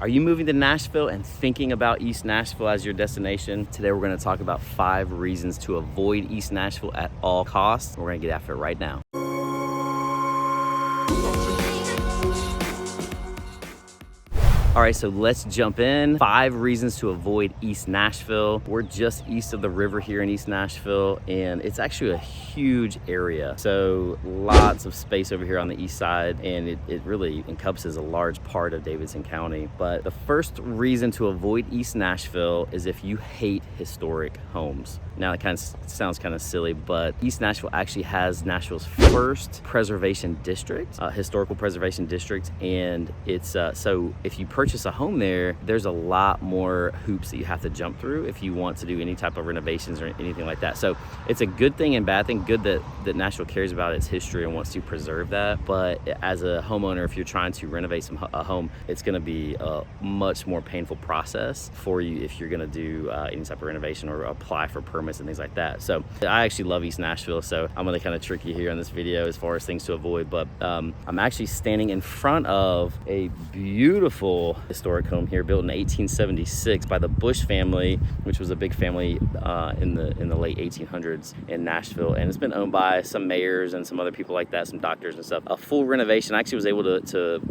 Are you moving to Nashville and thinking about East Nashville as your destination? Today we're going to talk about 5 reasons to avoid East Nashville at all costs. We're going to get after it right now. All right, so let's jump in. 5 reasons to avoid East Nashville. We're just east of the river here in East Nashville, and it's actually a huge area. So lots of space over here on the east side, and it really encompasses a large part of Davidson County. But the first reason to avoid East Nashville is if you hate historic homes. Now, it kind of sounds kind of silly, but East Nashville actually has Nashville's first preservation district, historical preservation district, and it's so if you purchase a home there, there's a lot more hoops that you have to jump through if you want to do any type of renovations or anything like that. So it's a good thing and bad thing. Good that Nashville cares about its history and wants to preserve that. But as a homeowner, if you're trying to renovate a home, it's going to be a much more painful process for you if you're going to do any type of renovation or apply for permits and things like that. So I actually love East Nashville, so I'm going to kind of trick you here on this video as far as things to avoid. But I'm actually standing in front of a beautiful historic home here built in 1876 by the Bush family, which was a big family in the late 1800s in Nashville, and it's been owned by some mayors and some other people like that, some doctors and stuff. A full renovation. I actually was able to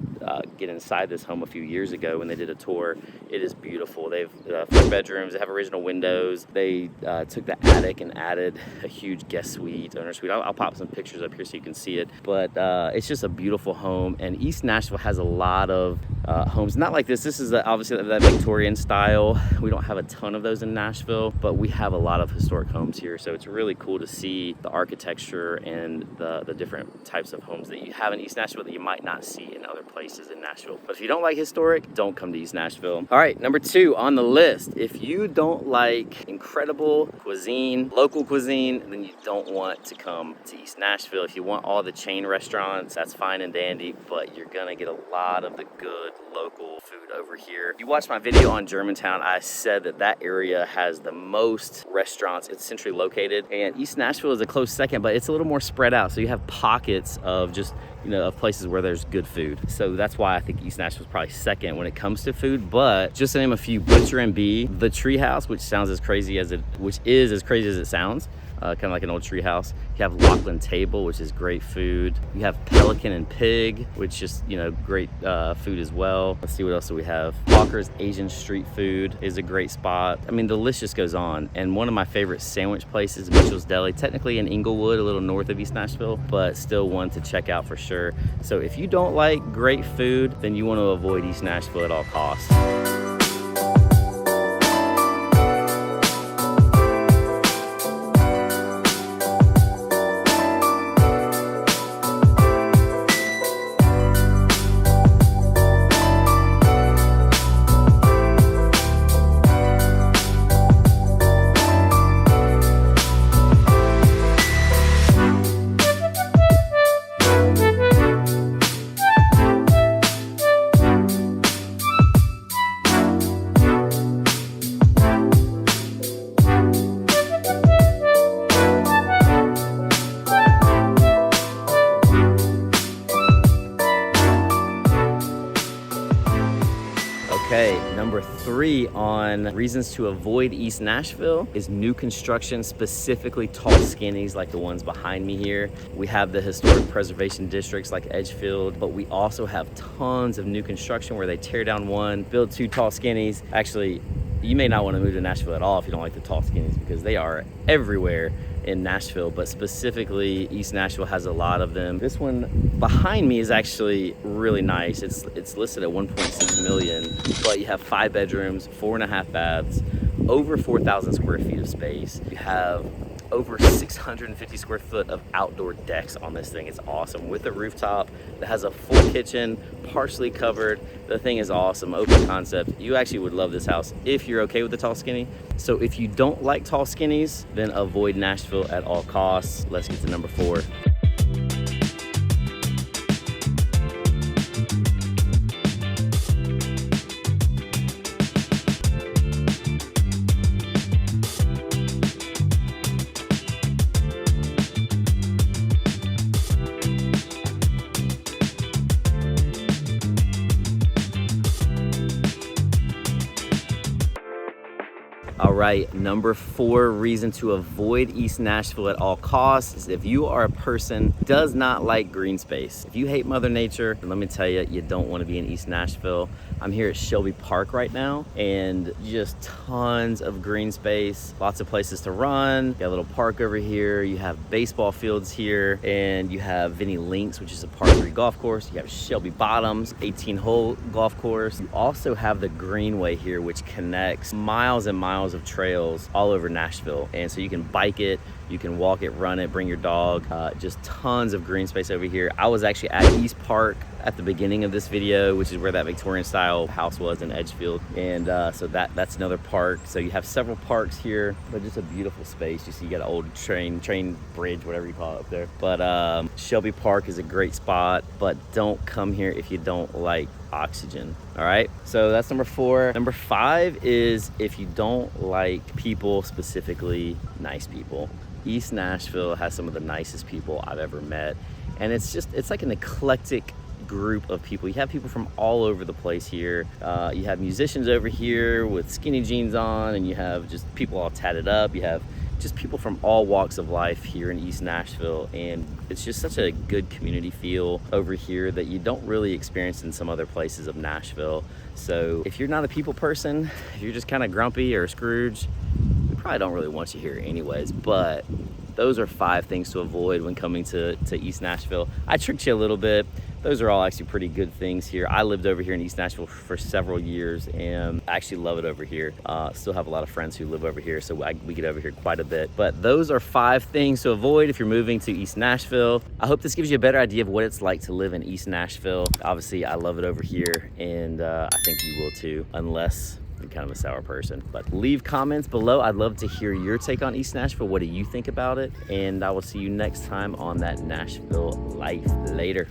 get inside this home a few years ago when they did a tour. It is beautiful. They've 4 bedrooms. They have original windows. They took the attic and added a huge guest suite, owner suite. I'll pop some pictures up here so you can see it. But it's just a beautiful home, and East Nashville has a lot of homes not like this. This is obviously that Victorian style. We don't have a ton of those in Nashville, but we have a lot of historic homes here, so it's really cool to see the architecture and the different types of homes that you have in East Nashville that you might not see in other places in Nashville. But if you don't like historic, don't come to East Nashville. All right, number 2 on the list. If you don't like incredible cuisine, local cuisine, then you don't want to come to East Nashville. If you want all the chain restaurants, that's fine and dandy, but you're gonna get a lot of the good local food over here. If you watched my video on Germantown, I said that area has the most restaurants. It's centrally located, and East Nashville is a close second, but it's a little more spread out. So you have pockets of just, of places where there's good food. So that's why I think East Nashville is probably second when it comes to food. But just to name a few: Butcher and Bee, the Treehouse, which is as crazy as it sounds. Kind of like an old tree house. You have Lachlan Table, which is great food. You have Pelican and Pig, which is, great food as well. Let's see what else do we have. Hawker's Asian Street Food is a great spot. I mean, the list just goes on. And one of my favorite sandwich places, Mitchell's Deli, technically in Inglewood, a little north of East Nashville, but still one to check out for sure. So if you don't like great food, then you want to avoid East Nashville at all costs. Okay, number 3 on reasons to avoid East Nashville is new construction, specifically tall skinnies like the ones behind me here. We have the historic preservation districts like Edgefield, but we also have tons of new construction where they tear down one, build 2 tall skinnies. Actually, you may not want to move to Nashville at all if you don't like the tall skinnies, because they are everywhere in Nashville, but specifically East Nashville has a lot of them. This one behind me is actually really nice. It's listed at 1.6 million, but you have 5 bedrooms, 4.5 baths, over 4,000 square feet of space. You have over 650 square foot of outdoor decks on this thing. It's awesome, with a rooftop that has a full kitchen, partially covered. The thing is awesome, open concept. You actually would love this house if you're okay with the tall skinny. So if you don't like tall skinnies, then avoid Nashville at all costs. Let's get to number 4. All right, number 4 reason to avoid East Nashville at all costs is if you are a person who does not like green space. If you hate Mother Nature, then let me tell you, you don't want to be in East Nashville. I'm here at Shelby Park right now, and just tons of green space, lots of places to run. Got a little park over here. You have baseball fields here, and you have Vinnie Links, which is a par 3 golf course. You have Shelby Bottoms, 18-hole golf course. You also have the Greenway here, which connects miles and miles of trails all over Nashville. And so you can bike it, you can walk it, run it, bring your dog. Just tons of green space over here. I was actually at East Park at the beginning of this video, which is where that Victorian style house was in Edgefield. And so that's another park. So you have several parks here, but just a beautiful space. You see, you got an old train bridge, whatever you call it up there. But Shelby Park is a great spot, but don't come here if you don't like oxygen. All right, so that's number 4. Number 5 is if you don't like people, specifically nice people. East Nashville has some of the nicest people I've ever met, and it's like an eclectic group of people. You have people from all over the place here. You have musicians over here with skinny jeans on, and you have just people all tatted up. You have just people from all walks of life here in East Nashville, and it's just such a good community feel over here that you don't really experience in some other places of Nashville. So if you're not a people person, if you're just kind of grumpy or Scrooge, we probably don't really want you here anyways. But those are 5 things to avoid when coming to East Nashville. I tricked you a little bit. Those are all actually pretty good things here. I lived over here in East Nashville for several years, and I actually love it over here. Still have a lot of friends who live over here, so we get over here quite a bit. But those are 5 things to avoid if you're moving to East Nashville. I hope this gives you a better idea of what it's like to live in East Nashville. Obviously, I love it over here, and I think you will too, unless you're kind of a sour person. But leave comments below. I'd love to hear your take on East Nashville. What do you think about it? And I will see you next time on That Nashville Life. Later.